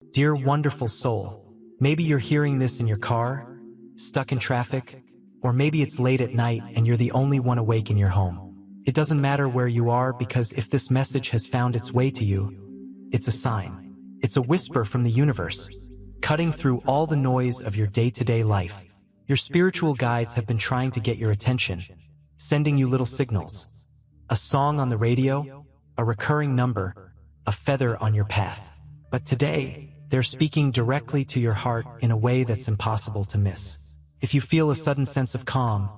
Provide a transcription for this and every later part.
Dear wonderful soul, maybe you're hearing this in your car, stuck in traffic, or maybe it's late at night and you're the only one awake in your home. It doesn't matter where you are, because if this message has found its way to you, it's a sign. It's a whisper from the universe, cutting through all the noise of your day-to-day life. Your spiritual guides have been trying to get your attention, sending you little signals. A song on the radio, a recurring number, a feather on your path. But today, they're speaking directly to your heart in a way that's impossible to miss. If you feel a sudden sense of calm,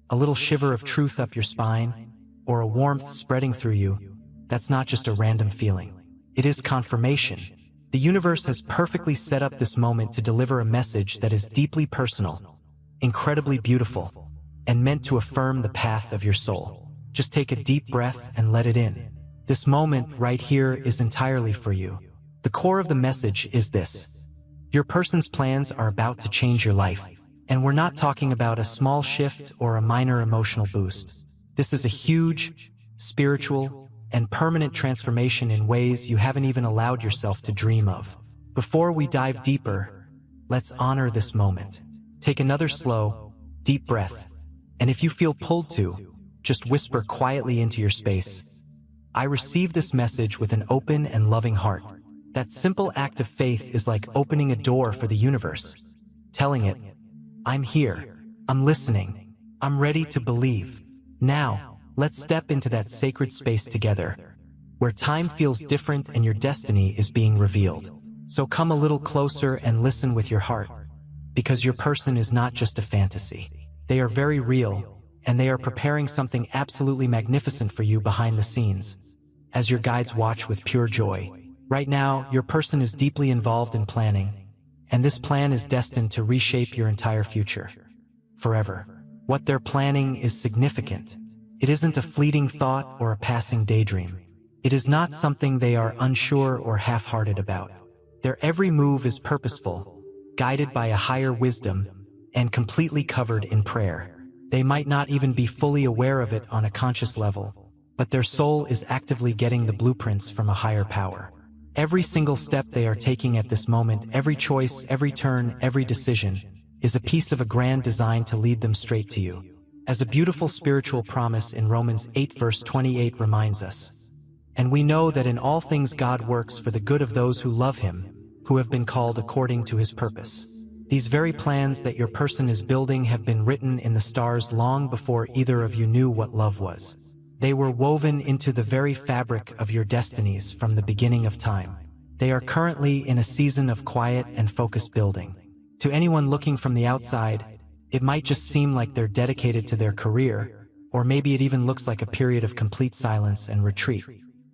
a little shiver of truth up your spine, or a warmth spreading through you, that's not just a random feeling. It is confirmation. The universe has perfectly set up this moment to deliver a message that is deeply personal, incredibly beautiful, and meant to affirm the path of your soul. Just take a deep breath and let it in. This moment right here is entirely for you. The core of the message is this: your person's plans are about to change your life, and we're not talking about a small shift or a minor emotional boost. This is a huge, spiritual, and permanent transformation in ways you haven't even allowed yourself to dream of. Before we dive deeper, let's honor this moment. Take another slow, deep breath, and if you feel pulled to, just whisper quietly into your space, "I receive this message with an open and loving heart." That simple act of faith is like opening a door for the universe, telling it, "I'm here, I'm listening, I'm ready to believe." Now, let's step into that sacred space together, where time feels different and your destiny is being revealed. So come a little closer and listen with your heart, because your person is not just a fantasy. They are very real, and they are preparing something absolutely magnificent for you behind the scenes, as your guides watch with pure joy. Right now, your person is deeply involved in planning, and this plan is destined to reshape your entire future, forever. What they're planning is significant. It isn't a fleeting thought or a passing daydream. It is not something they are unsure or half-hearted about. Their every move is purposeful, guided by a higher wisdom, and completely covered in prayer. They might not even be fully aware of it on a conscious level, but their soul is actively getting the blueprints from a higher power. Every single step they are taking at this moment, every choice, every turn, every decision, is a piece of a grand design to lead them straight to you. As a beautiful spiritual promise in Romans 8 verse 28 reminds us, "And we know that in all things God works for the good of those who love Him, who have been called according to His purpose." These very plans that your person is building have been written in the stars long before either of you knew what love was. They were woven into the very fabric of your destinies from the beginning of time. They are currently in a season of quiet and focused building. To anyone looking from the outside, it might just seem like they're dedicated to their career, or maybe it even looks like a period of complete silence and retreat.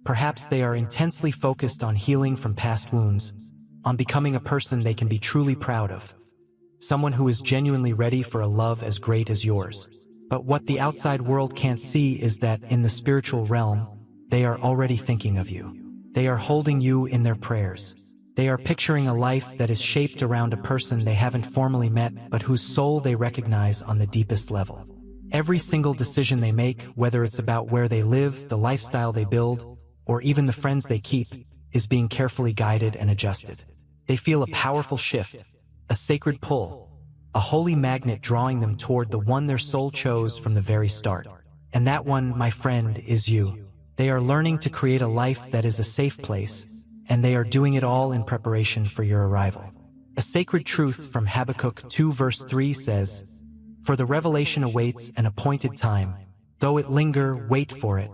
Perhaps they are intensely focused on healing from past wounds, on becoming a person they can be truly proud of, someone who is genuinely ready for a love as great as yours. But what the outside world can't see is that in the spiritual realm, they are already thinking of you. They are holding you in their prayers. They are picturing a life that is shaped around a person they haven't formally met, but whose soul they recognize on the deepest level. Every single decision they make, whether it's about where they live, the lifestyle they build, or even the friends they keep, is being carefully guided and adjusted. They feel a powerful shift, a sacred pull, a holy magnet drawing them toward the one their soul chose from the very start. And that one, my friend, is you. They are learning to create a life that is a safe place, and they are doing it all in preparation for your arrival. A sacred truth from Habakkuk 2 verse 3 says, "For the revelation awaits an appointed time. Though it linger, wait for it.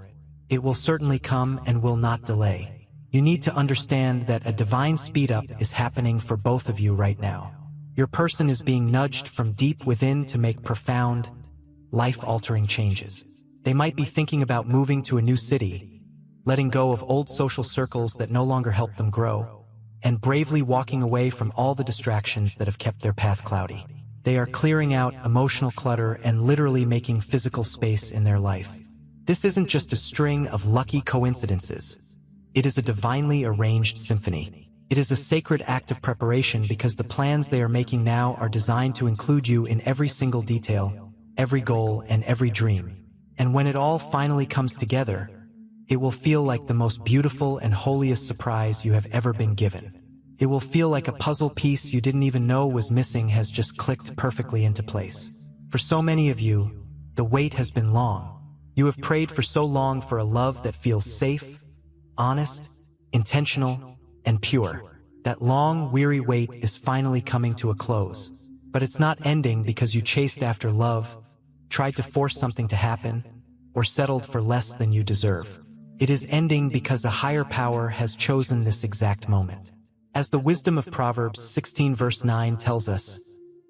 It will certainly come and will not delay." You need to understand that a divine speed-up is happening for both of you right now. Your person is being nudged from deep within to make profound, life-altering changes. They might be thinking about moving to a new city, letting go of old social circles that no longer help them grow, and bravely walking away from all the distractions that have kept their path cloudy. They are clearing out emotional clutter and literally making physical space in their life. This isn't just a string of lucky coincidences. It is a divinely arranged symphony. It is a sacred act of preparation because the plans they are making now are designed to include you in every single detail, every goal, and every dream. And when it all finally comes together, it will feel like the most beautiful and holiest surprise you have ever been given. It will feel like a puzzle piece you didn't even know was missing has just clicked perfectly into place. For so many of you, the wait has been long. You have prayed for so long for a love that feels safe, honest, intentional, and pure. That long, weary wait is finally coming to a close. But it's not ending because you chased after love, tried to force something to happen, or settled for less than you deserve. It is ending because a higher power has chosen this exact moment. As the wisdom of Proverbs 16 verse 9 tells us,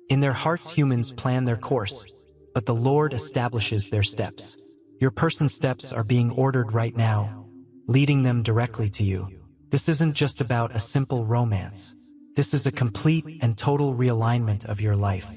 "In their hearts humans plan their course, but the Lord establishes their steps." Your person's steps are being ordered right now, leading them directly to you. This isn't just about a simple romance. This is a complete and total realignment of your life.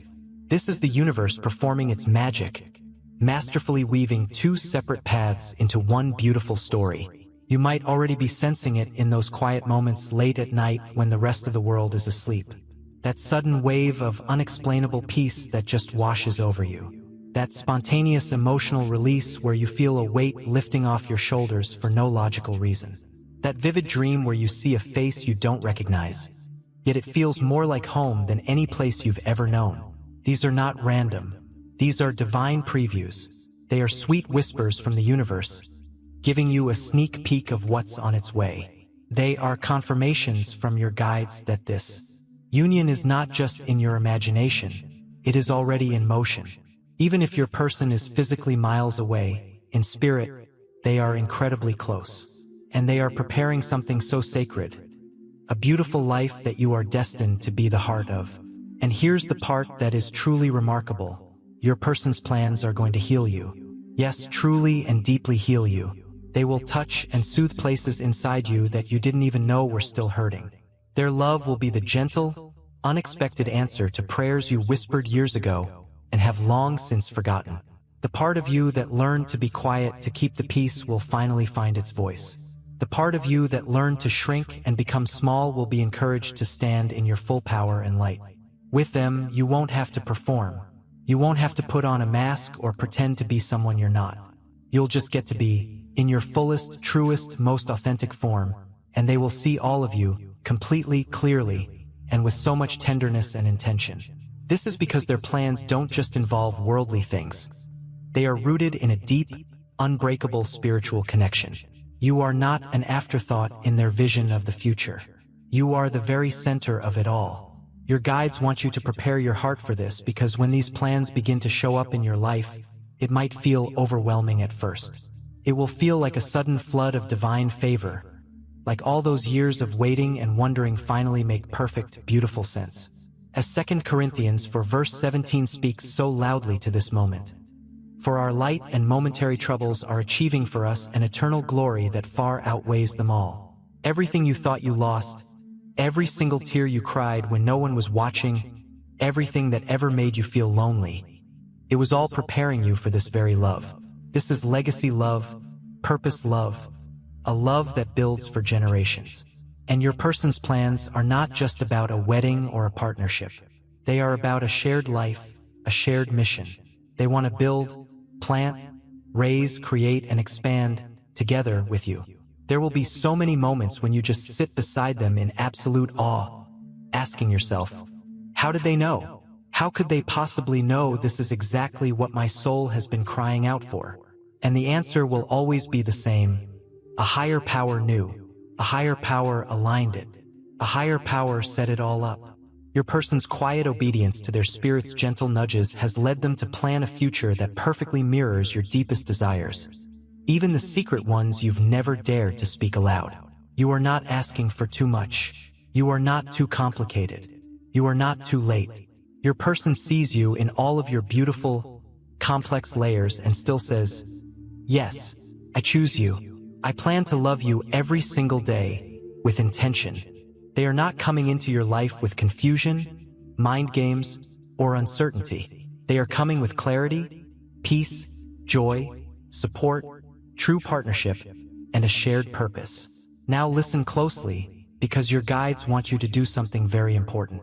This is the universe performing its magic, masterfully weaving two separate paths into one beautiful story. You might already be sensing it in those quiet moments late at night when the rest of the world is asleep. That sudden wave of unexplainable peace that just washes over you. That spontaneous emotional release where you feel a weight lifting off your shoulders for no logical reason. That vivid dream where you see a face you don't recognize, yet it feels more like home than any place you've ever known. These are not random. These are divine previews. They are sweet whispers from the universe, giving you a sneak peek of what's on its way. They are confirmations from your guides that this union is not just in your imagination, it is already in motion. Even if your person is physically miles away, in spirit, they are incredibly close. And they are preparing something so sacred, a beautiful life that you are destined to be the heart of. And here's the part that is truly remarkable. Your person's plans are going to heal you. Yes, truly and deeply heal you. They will touch and soothe places inside you that you didn't even know were still hurting. Their love will be the gentle, unexpected answer to prayers you whispered years ago and have long since forgotten. The part of you that learned to be quiet to keep the peace will finally find its voice. The part of you that learned to shrink and become small will be encouraged to stand in your full power and light. With them, you won't have to perform. You won't have to put on a mask or pretend to be someone you're not. You'll just get to be in your fullest, truest, most authentic form, and they will see all of you completely, clearly, and with so much tenderness and intention. This is because their plans don't just involve worldly things. They are rooted in a deep, unbreakable spiritual connection. You are not an afterthought in their vision of the future. You are the very center of it all. Your guides want you to prepare your heart for this because when these plans begin to show up in your life, it might feel overwhelming at first. It will feel like a sudden flood of divine favor, like all those years of waiting and wondering finally make perfect, beautiful sense. As 2 Corinthians 4 verse 17 speaks so loudly to this moment. For our light and momentary troubles are achieving for us an eternal glory that far outweighs them all. Everything you thought you lost, every single tear you cried when no one was watching, everything that ever made you feel lonely, it was all preparing you for this very love. This is legacy love, purpose love, a love that builds for generations. And your person's plans are not just about a wedding or a partnership. They are about a shared life, a shared mission. They want to build, plant, raise, create, and expand together with you. There will be so many moments when you just sit beside them in absolute awe, asking yourself, how did they know? How could they possibly know this is exactly what my soul has been crying out for? And the answer will always be the same. A higher power knew. A higher power aligned it. A higher power set it all up. Your person's quiet obedience to their spirit's gentle nudges has led them to plan a future that perfectly mirrors your deepest desires. Even the secret ones you've never dared to speak aloud. You are not asking for too much. You are not too complicated. You are not too late. Your person sees you in all of your beautiful, complex layers and still says, yes, I choose you. I plan to love you every single day, with intention. They are not coming into your life with confusion, mind games, or uncertainty. They are coming with clarity, peace, joy, support, true partnership, and a shared purpose. Now listen closely, because your guides want you to do something very important.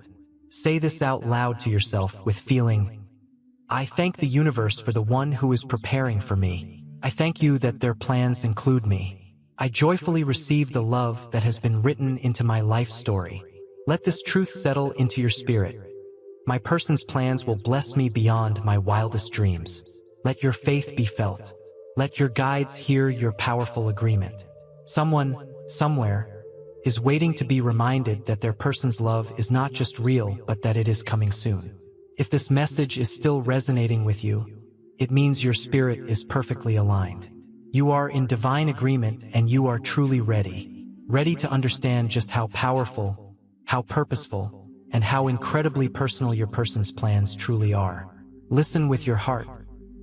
Say this out loud to yourself with feeling. I thank the universe for the one who is preparing for me. I thank you that their plans include me. I joyfully receive the love that has been written into my life story. Let this truth settle into your spirit. My person's plans will bless me beyond my wildest dreams. Let your faith be felt. Let your guides hear your powerful agreement. Someone, somewhere, is waiting to be reminded that their person's love is not just real, but that it is coming soon. If this message is still resonating with you, it means your spirit is perfectly aligned. You are in divine agreement and you are truly ready. Ready to understand just how powerful, how purposeful, and how incredibly personal your person's plans truly are. Listen with your heart,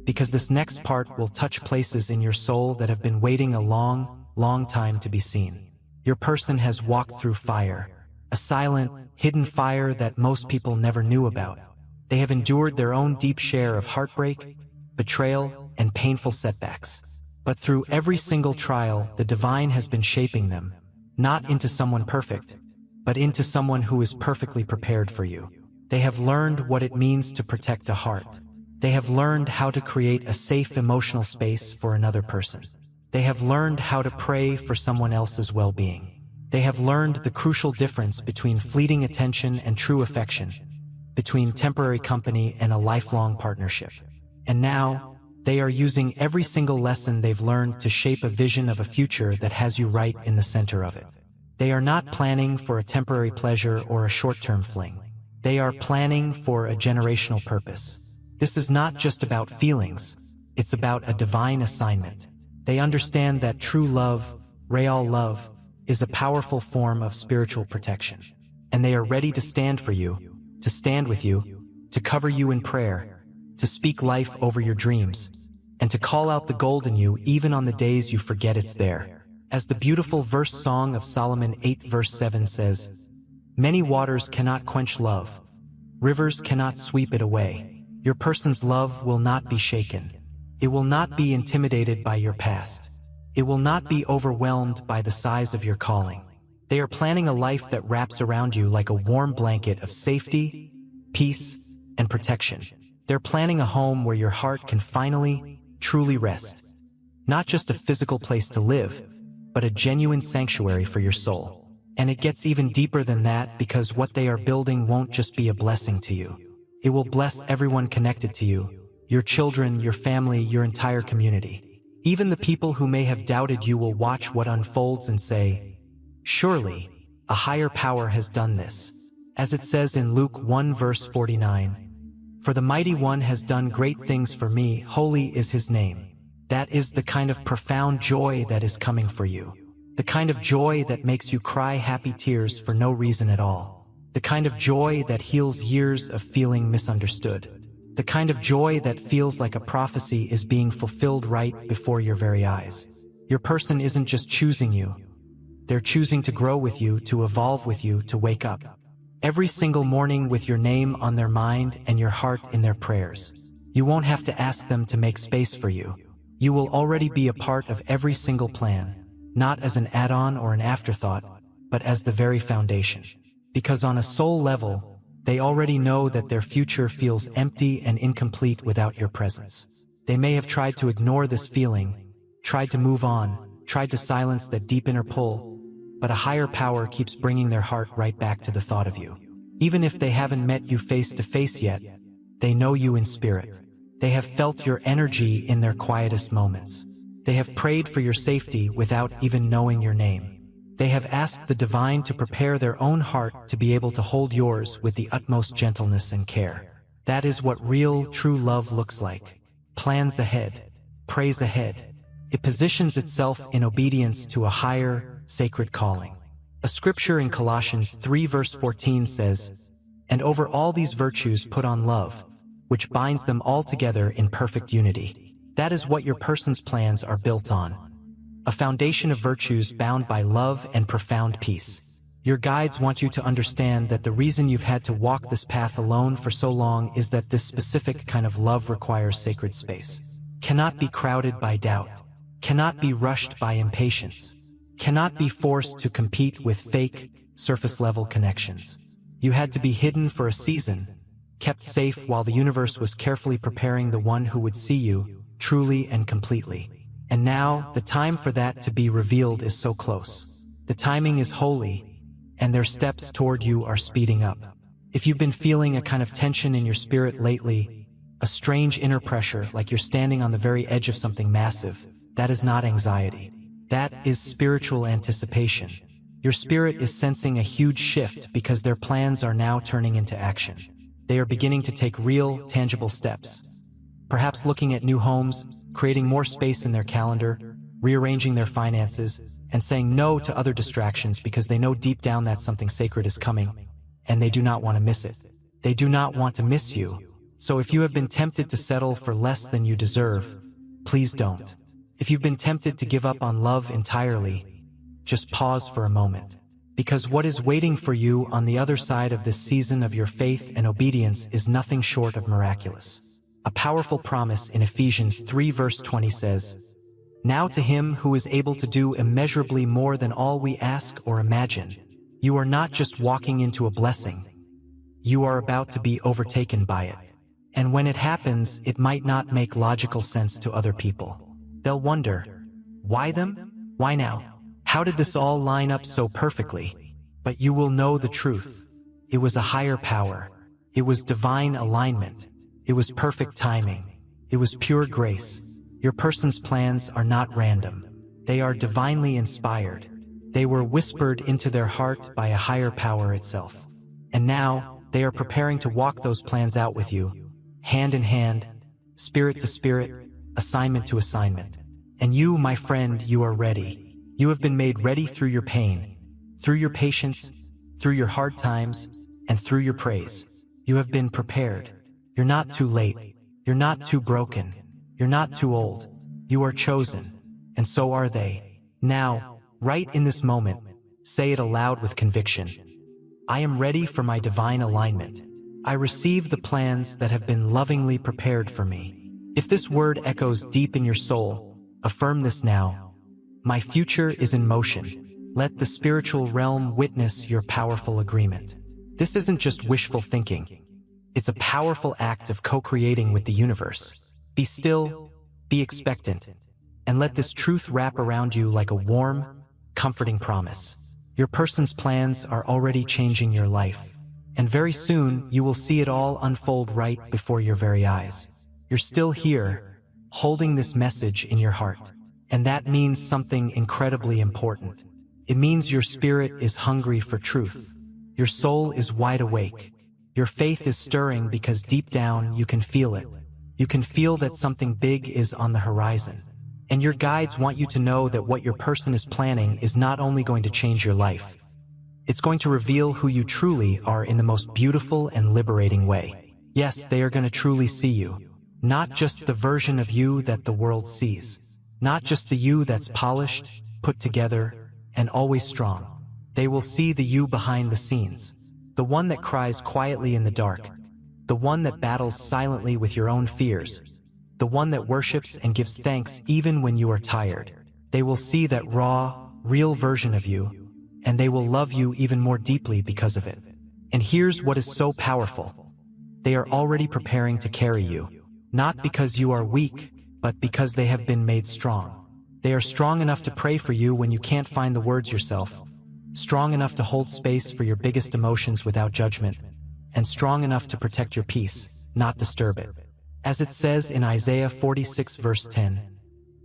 because this next part will touch places in your soul that have been waiting a long, long time to be seen. Your person has walked through fire, a silent, hidden fire that most people never knew about. They have endured their own deep share of heartbreak, betrayal, and painful setbacks. But through every single trial, the divine has been shaping them, not into someone perfect, but into someone who is perfectly prepared for you. They have learned what it means to protect a heart. They have learned how to create a safe emotional space for another person. They have learned how to pray for someone else's well-being. They have learned the crucial difference between fleeting attention and true affection, between temporary company and a lifelong partnership. And now, they are using every single lesson they've learned to shape a vision of a future that has you right in the center of it. They are not planning for a temporary pleasure or a short-term fling. They are planning for a generational purpose. This is not just about feelings, it's about a divine assignment. They understand that true love, real love, is a powerful form of spiritual protection. And they are ready to stand for you, to stand with you, to cover you in prayer, to speak life over your dreams, and to call out the gold in you even on the days you forget it's there. As the beautiful verse Song of Solomon 8 verse 7 says, "Many waters cannot quench love, rivers cannot sweep it away." Your person's love will not be shaken. It will not be intimidated by your past. It will not be overwhelmed by the size of your calling. They are planning a life that wraps around you like a warm blanket of safety, peace, and protection. They're planning a home where your heart can finally, truly rest. Not just a physical place to live, but a genuine sanctuary for your soul. And it gets even deeper than that, because what they are building won't just be a blessing to you. It will bless everyone connected to you, your children, your family, your entire community. Even the people who may have doubted you will watch what unfolds and say, "Surely, a higher power has done this." As it says in Luke 1 verse 49, "For the Mighty One has done great things for me, holy is his name." That is the kind of profound joy that is coming for you. The kind of joy that makes you cry happy tears for no reason at all. The kind of joy that heals years of feeling misunderstood. The kind of joy that feels like a prophecy is being fulfilled right before your very eyes. Your person isn't just choosing you. They're choosing to grow with you, to evolve with you, to wake up every single morning with your name on their mind and your heart in their prayers. You won't have to ask them to make space for you. You will already be a part of every single plan, not as an add-on or an afterthought, but as the very foundation. Because on a soul level, they already know that their future feels empty and incomplete without your presence. They may have tried to ignore this feeling, tried to move on, tried to silence that deep inner pull, but a higher power keeps bringing their heart right back to the thought of you. Even if they haven't met you face to face yet, they know you in spirit. They have felt your energy in their quietest moments. They have prayed for your safety without even knowing your name. They have asked the divine to prepare their own heart to be able to hold yours with the utmost gentleness and care. That is what real, true love looks like. Plans ahead, prays ahead. It positions itself in obedience to a higher, sacred calling. A scripture in Colossians 3 verse 14 says, "And over all these virtues put on love, which binds them all together in perfect unity." That is what your person's plans are built on. A foundation of virtues bound by love and profound peace. Your guides want you to understand that the reason you've had to walk this path alone for so long is that this specific kind of love requires sacred space. Cannot be crowded by doubt. Cannot be rushed by impatience. Cannot be forced to compete with fake, surface-level connections. You had to be hidden for a season, kept safe while the universe was carefully preparing the one who would see you, truly and completely. And now, the time for that to be revealed is so close. The timing is holy, and their steps toward you are speeding up. If you've been feeling a kind of tension in your spirit lately, a strange inner pressure like you're standing on the very edge of something massive, that is not anxiety. That is spiritual anticipation. Your spirit is sensing a huge shift because their plans are now turning into action. They are beginning to take real, tangible steps. Perhaps looking at new homes, creating more space in their calendar, rearranging their finances, and saying no to other distractions because they know deep down that something sacred is coming, and they do not want to miss it. They do not want to miss you. So if you have been tempted to settle for less than you deserve, please don't. If you've been tempted to give up on love entirely, just pause for a moment. Because what is waiting for you on the other side of this season of your faith and obedience is nothing short of miraculous. A powerful promise in Ephesians 3 verse 20 says, "Now to him who is able to do immeasurably more than all we ask or imagine." You are not just walking into a blessing. You are about to be overtaken by it. And when it happens, it might not make logical sense to other people. They'll wonder, why them? Why now? How did this all line up so perfectly? But you will know the truth. It was a higher power. It was divine alignment. It was perfect timing. It was pure grace. Your person's plans are not random. They are divinely inspired. They were whispered into their heart by a higher power itself. And now, they are preparing to walk those plans out with you, hand in hand, spirit to spirit, assignment to assignment. And you, my friend, you are ready. You have been made ready through your pain, through your patience, through your hard times, and through your praise. You have been prepared. You're not too late. You're not too broken. You're not too old. You are chosen, and so are they. Now, right in this moment, say it aloud with conviction. I am ready for my divine alignment. I receive the plans that have been lovingly prepared for me. If this word echoes deep in your soul, affirm this now. My future is in motion. Let the spiritual realm witness your powerful agreement. This isn't just wishful thinking. It's a powerful act of co-creating with the universe. Be still, be expectant, and let this truth wrap around you like a warm, comforting promise. Your person's plans are already changing your life, and very soon you will see it all unfold right before your very eyes. You're still here, holding this message in your heart. And that means something incredibly important. It means your spirit is hungry for truth. Your soul is wide awake. Your faith is stirring because deep down you can feel it. You can feel that something big is on the horizon. And your guides want you to know that what your person is planning is not only going to change your life. It's going to reveal who you truly are in the most beautiful and liberating way. Yes, they are going to truly see you. Not just the version of you that the world sees. Not just the you that's polished, put together, and always strong. They will see the you behind the scenes. The one that cries quietly in the dark. The one that battles silently with your own fears. The one that worships and gives thanks even when you are tired. They will see that raw, real version of you, and they will love you even more deeply because of it. And here's what is so powerful. They are already preparing to carry you. Not because you are weak, but because they have been made strong. They are strong enough to pray for you when you can't find the words yourself, strong enough to hold space for your biggest emotions without judgment, and strong enough to protect your peace, not disturb it. As it says in Isaiah 46 verse 10,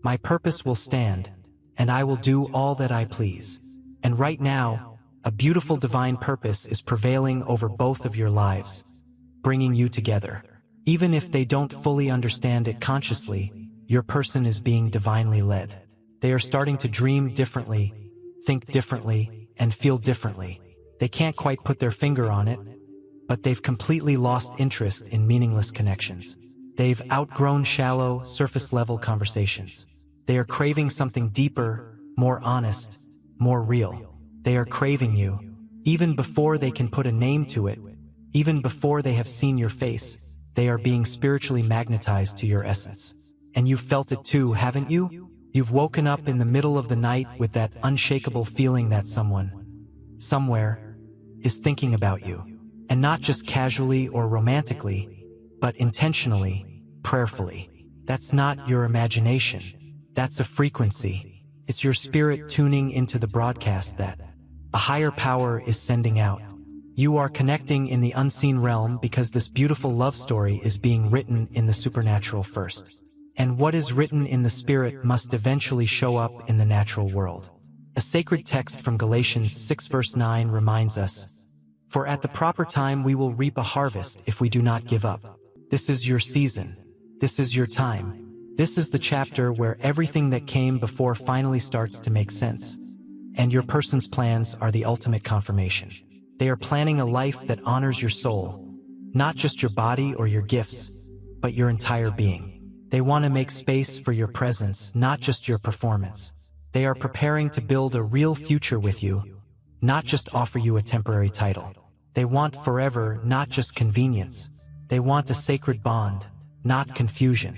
"My purpose will stand, and I will do all that I please." And right now, a beautiful divine purpose is prevailing over both of your lives, bringing you together. Even if they don't fully understand it consciously, your person is being divinely led. They are starting to dream differently, think differently, and feel differently. They can't quite put their finger on it, but they've completely lost interest in meaningless connections. They've outgrown shallow, surface-level conversations. They are craving something deeper, more honest, more real. They are craving you, even before they can put a name to it, even before they have seen your face. They are being spiritually magnetized to your essence. And you've felt it too, haven't you? You've woken up in the middle of the night with that unshakable feeling that someone, somewhere, is thinking about you. And not just casually or romantically, but intentionally, prayerfully. That's not your imagination. That's a frequency. It's your spirit tuning into the broadcast that A higher power is sending out. You are connecting in the unseen realm because this beautiful love story is being written in the supernatural first. And what is written in the spirit must eventually show up in the natural world. A sacred text from Galatians 6 verse 9 reminds us, "For at the proper time we will reap a harvest if we do not give up." This is your season. This is your time. This is the chapter where everything that came before finally starts to make sense. And your person's plans are the ultimate confirmation. They are planning a life that honors your soul, not just your body or your gifts, but your entire being. They want to make space for your presence, not just your performance. They are preparing to build a real future with you, not just offer you a temporary title. They want forever, not just convenience. They want a sacred bond, not confusion.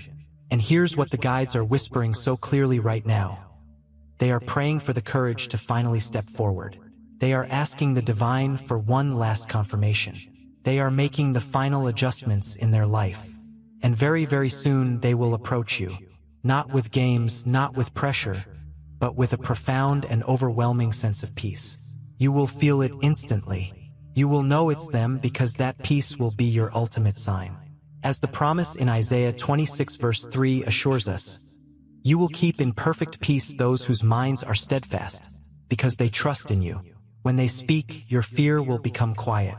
And here's what the guides are whispering so clearly right now. They are praying for the courage to finally step forward. They are asking the divine for one last confirmation. They are making the final adjustments in their life. And very, very soon they will approach you. Not with games, not with pressure, but with a profound and overwhelming sense of peace. You will feel it instantly. You will know it's them because that peace will be your ultimate sign. As the promise in Isaiah 26 verse 3 assures us, "You will keep in perfect peace those whose minds are steadfast, because they trust in you." When they speak, your fear will become quiet.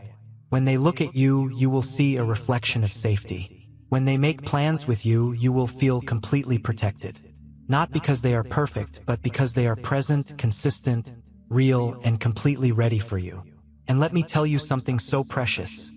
When they look at you, you will see a reflection of safety. When they make plans with you, you will feel completely protected. Not because they are perfect, but because they are present, consistent, real, and completely ready for you. And let me tell you something so precious.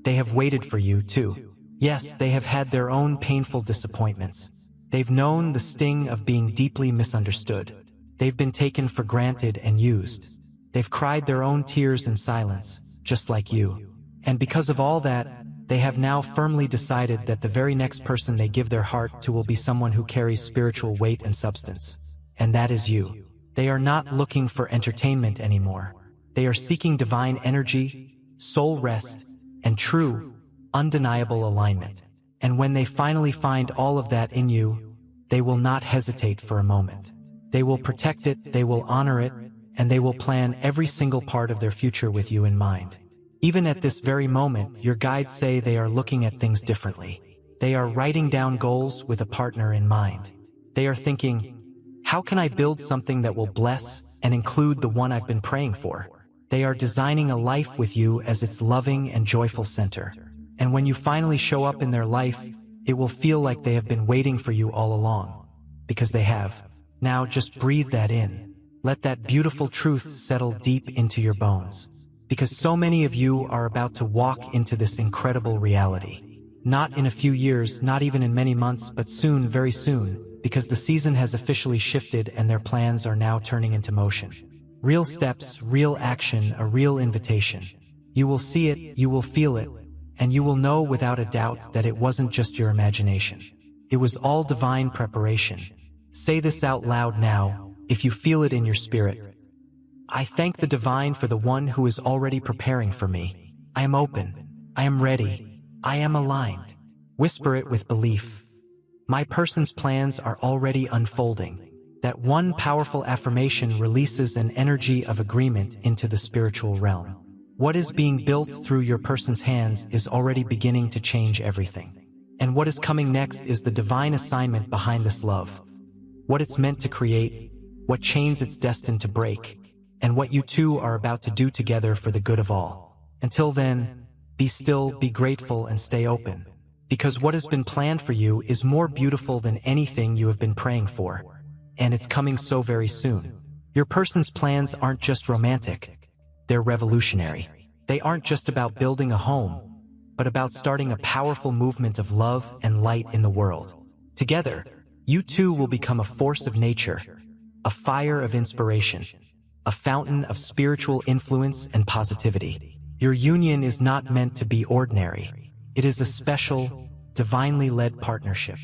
They have waited for you, too. Yes, they have had their own painful disappointments. They've known the sting of being deeply misunderstood. They've been taken for granted and used. They've cried their own tears in silence, just like you. And because of all that, they have now firmly decided that the very next person they give their heart to will be someone who carries spiritual weight and substance. And that is you. They are not looking for entertainment anymore. They are seeking divine energy, soul rest, and true, undeniable alignment. And when they finally find all of that in you, they will not hesitate for a moment. They will protect it, they will honor it, and they will plan every single part of their future with you in mind. Even at this very moment, your guides say they are looking at things differently. They are writing down goals with a partner in mind. They are thinking, how can I build something that will bless and include the one I've been praying for? They are designing a life with you as its loving and joyful center. And when you finally show up in their life, it will feel like they have been waiting for you all along. Because they have. Now just breathe that in. Let that beautiful truth settle deep into your bones. Because so many of you are about to walk into this incredible reality. Not in a few years, not even in many months, but soon, very soon, because the season has officially shifted and their plans are now turning into motion. Real steps, real action, a real invitation. You will see it, you will feel it, and you will know without a doubt that it wasn't just your imagination. It was all divine preparation. Say this out loud now, if you feel it in your spirit. I thank the divine for the one who is already preparing for me. I am open. I am ready. I am aligned. Whisper it with belief. My person's plans are already unfolding. That one powerful affirmation releases an energy of agreement into the spiritual realm. What is being built through your person's hands is already beginning to change everything. And what is coming next is the divine assignment behind this love. What it's meant to create, what chains it's destined to break, and what you two are about to do together for the good of all. Until then, be still, be grateful, and stay open. Because what has been planned for you is more beautiful than anything you have been praying for. And it's coming so very soon. Your person's plans aren't just romantic. They're revolutionary. They aren't just about building a home, but about starting a powerful movement of love and light in the world. Together, you two will become a force of nature, a fire of inspiration, a fountain of spiritual influence and positivity. Your union is not meant to be ordinary. It is a special, divinely led partnership,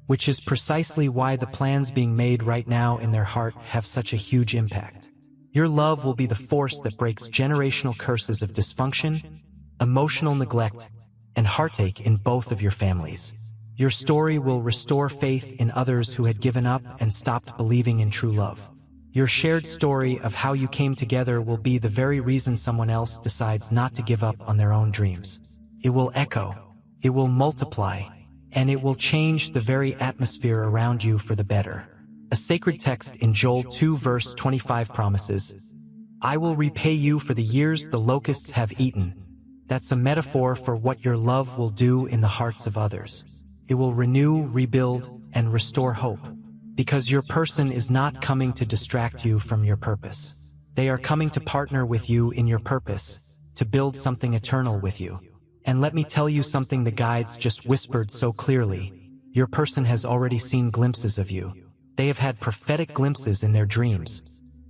which is precisely why the plans being made right now in their heart have such a huge impact. Your love will be the force that breaks generational curses of dysfunction, emotional neglect, and heartache in both of your families. Your story will restore faith in others who had given up and stopped believing in true love. Your shared story of how you came together will be the very reason someone else decides not to give up on their own dreams. It will echo, it will multiply, and it will change the very atmosphere around you for the better. A sacred text in Joel 2 verse 25 promises, "I will repay you for the years the locusts have eaten." That's a metaphor for what your love will do in the hearts of others. It will renew, rebuild, and restore hope. Because your person is not coming to distract you from your purpose. They are coming to partner with you in your purpose, to build something eternal with you. And let me tell you something the guides just whispered so clearly. Your person has already seen glimpses of you. They have had prophetic glimpses in their dreams,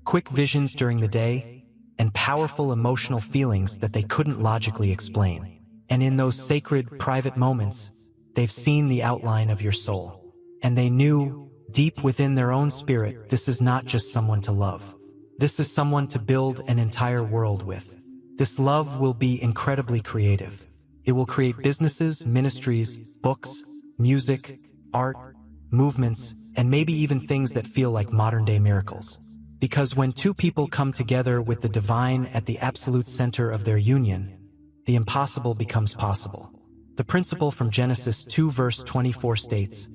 quick visions during the day, and powerful emotional feelings that they couldn't logically explain. And in those sacred, private moments, they've seen the outline of your soul. And they knew, deep within their own spirit, this is not just someone to love. This is someone to build an entire world with. This love will be incredibly creative. It will create businesses, ministries, books, music, art, movements, and maybe even things that feel like modern-day miracles. Because when two people come together with the divine at the absolute center of their union, the impossible becomes possible. The principle from Genesis 2 verse 24 states,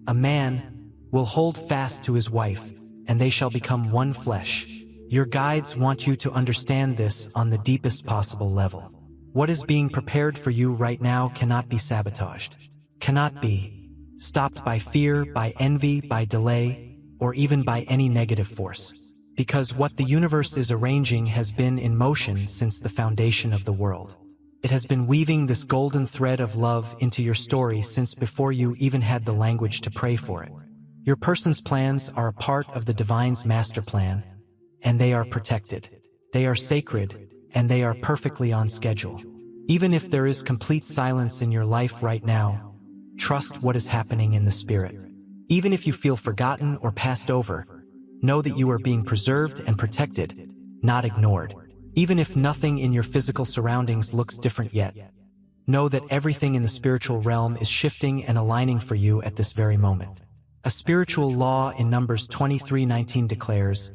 "A man will hold fast to his wife, and they shall become one flesh." Your guides want you to understand this on the deepest possible level. What is being prepared for you right now cannot be sabotaged, cannot be stopped by fear, by envy, by delay, or even by any negative force. Because what the universe is arranging has been in motion since the foundation of the world. It has been weaving this golden thread of love into your story since before you even had the language to pray for it. Your person's plans are a part of the divine's master plan, and they are protected. They are sacred, and they are perfectly on schedule. Even if there is complete silence in your life right now, trust what is happening in the spirit. Even if you feel forgotten or passed over, know that you are being preserved and protected, not ignored. Even if nothing in your physical surroundings looks different yet, know that everything in the spiritual realm is shifting and aligning for you at this very moment. A spiritual law in Numbers 23:19 declares,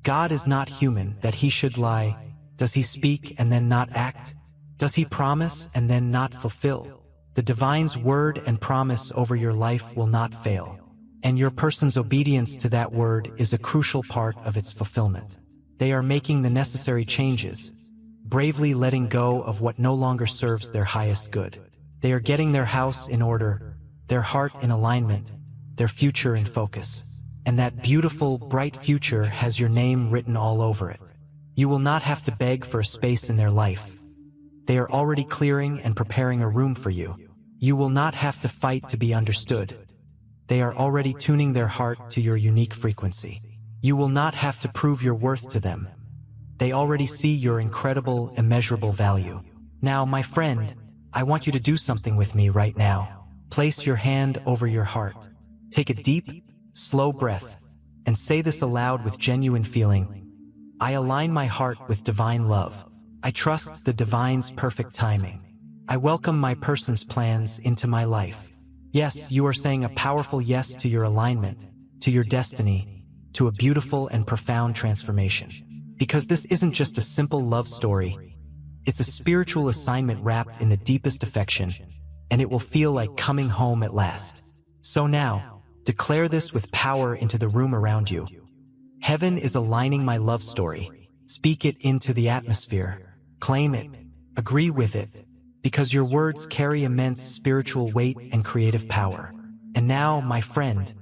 "God is not human that he should lie. Does he speak and then not act? Does he promise and then not fulfill?" The divine's word and promise over your life will not fail, and your person's obedience to that word is a crucial part of its fulfillment. They are making the necessary changes, bravely letting go of what no longer serves their highest good. They are getting their house in order, their heart in alignment, their future in focus. And that beautiful, bright future has your name written all over it. You will not have to beg for a space in their life. They are already clearing and preparing a room for you. You will not have to fight to be understood. They are already tuning their heart to your unique frequency. You will not have to prove your worth to them. They already see your incredible, immeasurable value. Now, my friend, I want you to do something with me right now. Place your hand over your heart. Take a deep, slow breath, and say this aloud with genuine feeling. I align my heart with divine love. I trust the divine's perfect timing. I welcome my person's plans into my life. Yes, you are saying a powerful yes to your alignment, to your destiny, to a beautiful and profound transformation. Because this isn't just a simple love story. It's a spiritual assignment wrapped in the deepest affection, and it will feel like coming home at last. So now, declare this with power into the room around you. Heaven is aligning my love story. Speak it into the atmosphere. Claim it. Agree with it. Because your words carry immense spiritual weight and creative power. And now, my friend,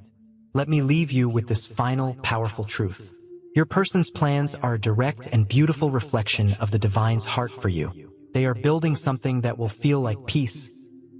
let me leave you with this final, powerful truth. Your person's plans are a direct and beautiful reflection of the divine's heart for you. They are building something that will feel like peace,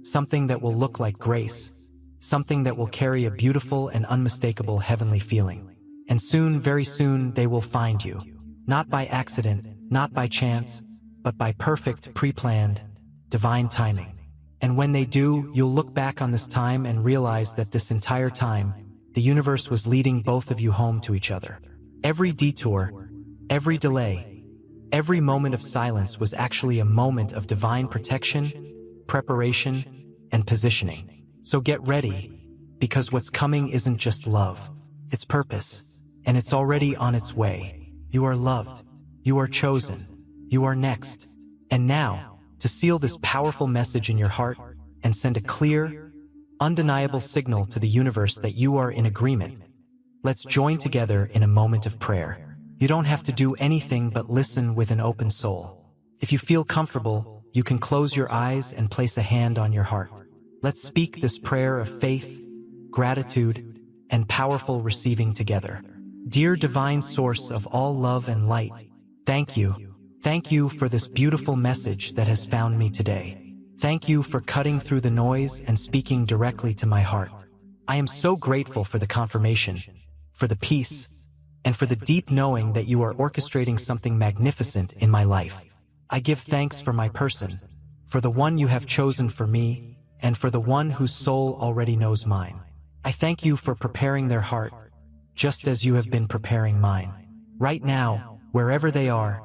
something that will look like grace, something that will carry a beautiful and unmistakable heavenly feeling. And soon, very soon, they will find you. Not by accident, not by chance, but by perfect, pre-planned, divine timing. And when they do, you'll look back on this time and realize that this entire time, the universe was leading both of you home to each other. Every detour, every delay, every moment of silence was actually a moment of divine protection, preparation, and positioning. So get ready, because what's coming isn't just love. It's purpose, and it's already on its way. You are loved. You are chosen. You are next. And now, to seal this powerful message in your heart and send a clear, undeniable signal to the universe that you are in agreement, let's join together in a moment of prayer. You don't have to do anything but listen with an open soul. If you feel comfortable, you can close your eyes and place a hand on your heart. Let's speak this prayer of faith, gratitude, and powerful receiving together. Dear divine source of all love and light, thank you. Thank you for this beautiful message that has found me today. Thank you for cutting through the noise and speaking directly to my heart. I am so grateful for the confirmation, for the peace, and for the deep knowing that you are orchestrating something magnificent in my life. I give thanks for my person, for the one you have chosen for me, and for the one whose soul already knows mine. I thank you for preparing their heart, just as you have been preparing mine. Right now, wherever they are,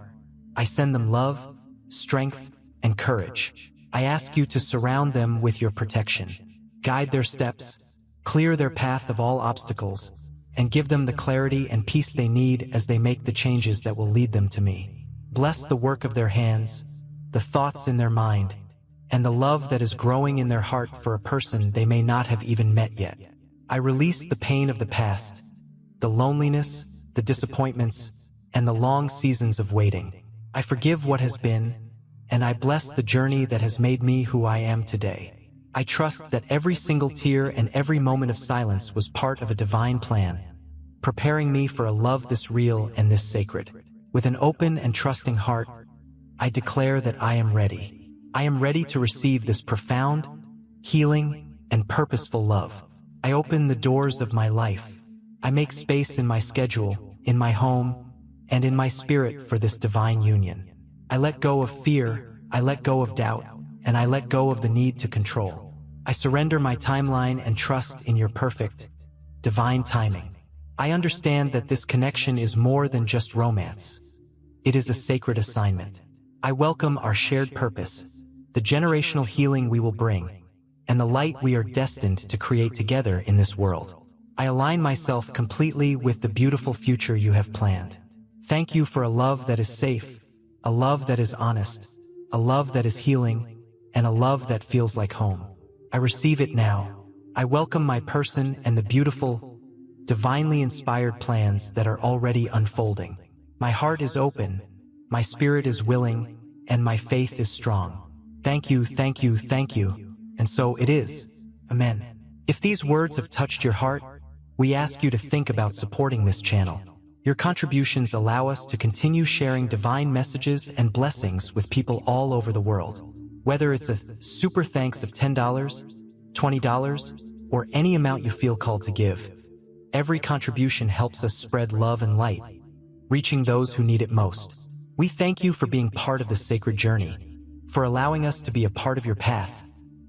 I send them love, strength, and courage. I ask you to surround them with your protection. Guide their steps, clear their path of all obstacles, and give them the clarity and peace they need as they make the changes that will lead them to me. Bless the work of their hands, the thoughts in their mind, and the love that is growing in their heart for a person they may not have even met yet. I release the pain of the past, the loneliness, the disappointments, and the long seasons of waiting. I forgive what has been, and I bless the journey that has made me who I am today. I trust that every single tear and every moment of silence was part of a divine plan, preparing me for a love this real and this sacred. With an open and trusting heart, I declare that I am ready. I am ready to receive this profound, healing, and purposeful love. I open the doors of my life. I make space in my schedule, in my home, and in my spirit for this divine union. I let go of fear, I let go of doubt, and I let go of the need to control. I surrender my timeline and trust in your perfect, divine timing. I understand that this connection is more than just romance. It is a sacred assignment. I welcome our shared purpose, the generational healing we will bring, and the light we are destined to create together in this world. I align myself completely with the beautiful future you have planned. Thank you for a love that is safe, a love that is honest, a love that is healing, and a love that feels like home. I receive it now. I welcome my person and the beautiful, divinely inspired plans that are already unfolding. My heart is open, my spirit is willing, and my faith is strong. Thank you, thank you, thank you. And so it is. Amen. If these words have touched your heart, we ask you to think about supporting this channel. Your contributions allow us to continue sharing divine messages and blessings with people all over the world. Whether it's a super thanks of $10, $20, or any amount you feel called to give, every contribution helps us spread love and light, reaching those who need it most. We thank you for being part of this sacred journey, for allowing us to be a part of your path,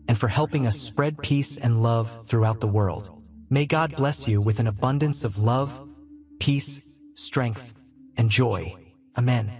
and for helping us spread peace and love throughout the world. May God bless you with an abundance of love, peace, strength, and joy. Amen.